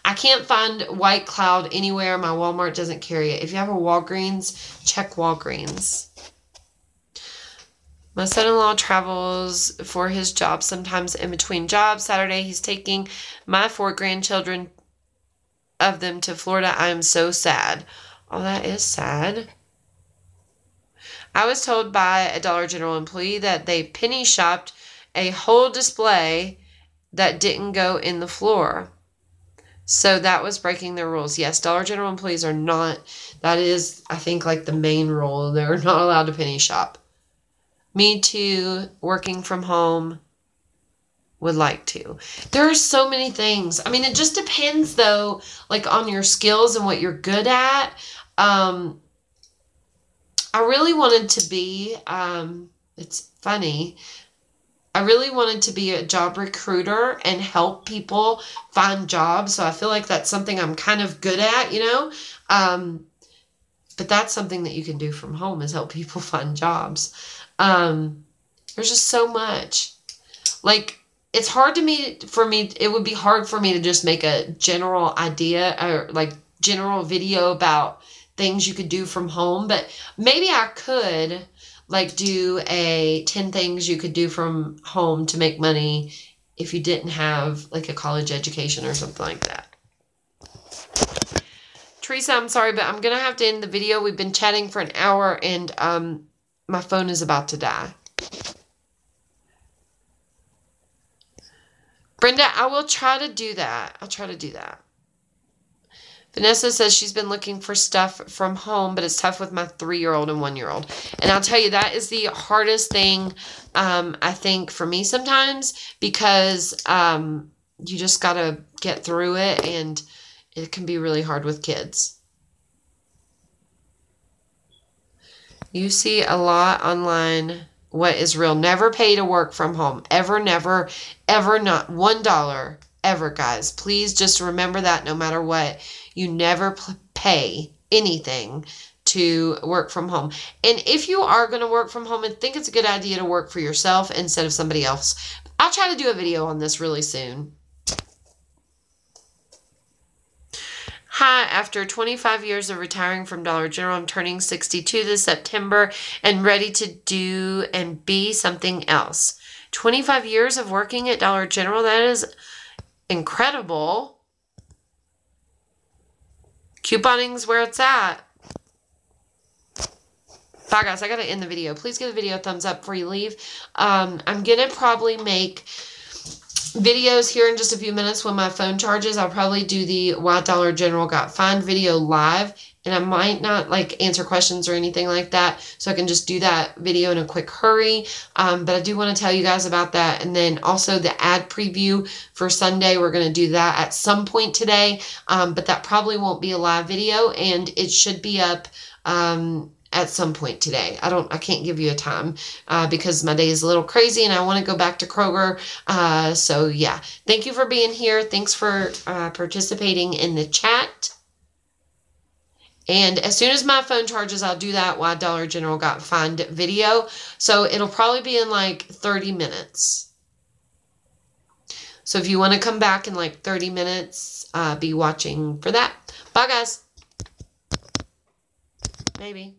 I can't find White Cloud anywhere. My Walmart doesn't carry it. If you have a Walgreens, check Walgreens. My son-in-law travels for his job sometimes in between jobs. Saturday, he's taking my 4 grandchildren of them to Florida. I am so sad. Oh, that is sad. I was told by a Dollar General employee that they penny shopped a whole display that didn't go in the floor. So that was breaking their rules. Yes, Dollar General employees are not, that is, I think, like the main rule. They're not allowed to penny shop. Me too, working from home, would like to. There are so many things. I mean, it just depends, though, like on your skills and what you're good at. I really wanted to be, it's funny, I really wanted to be a job recruiter and help people find jobs. So I feel like that's something I'm kind of good at, you know. But that's something that you can do from home, is help people find jobs. There's just so much. Like, it's hard for me, it would be hard for me to just make a general idea or like general video about things you could do from home, but maybe I could like do a 10 things you could do from home to make money if you didn't have like a college education or something like that. Teresa, I'm sorry, but I'm going to have to end the video. We've been chatting for an hour and my phone is about to die. Brenda, I will try to do that. I'll try to do that. Vanessa says she's been looking for stuff from home, but it's tough with my 3-year-old and 1-year-old. And I'll tell you, that is the hardest thing, I think, for me sometimes, because you just got to get through it, and it can be really hard with kids. You see a lot online. What is real? Never pay to work from home. Ever, never, ever, not $1 ever, guys. Please just remember that no matter what. You never pay anything to work from home. And if you are going to work from home, I think it's a good idea to work for yourself instead of somebody else. I'll try to do a video on this really soon. Hi, after 25 years of retiring from Dollar General, I'm turning 62 this September and ready to do and be something else. 25 years of working at Dollar General, that is incredible. Couponing's where it's at. Bye, guys. I got to end the video. Please give the video a thumbs up before you leave. I'm going to probably make videos here in just a few minutes when my phone charges. I'll probably do the Why Dollar General Got Fined video live. And I might not like answer questions or anything like that. So I can just do that video in a quick hurry. But I do want to tell you guys about that. And then also the ad preview for Sunday. We're going to do that at some point today. But that probably won't be a live video. And it should be up at some point today. I can't give you a time because my day is a little crazy and I want to go back to Kroger. So yeah, thank you for being here. Thanks for participating in the chat. And as soon as my phone charges, I'll do that Why Dollar General Got Fined video. So it'll probably be in like 30 minutes. So if you want to come back in like 30 minutes, be watching for that. Bye, guys. Maybe.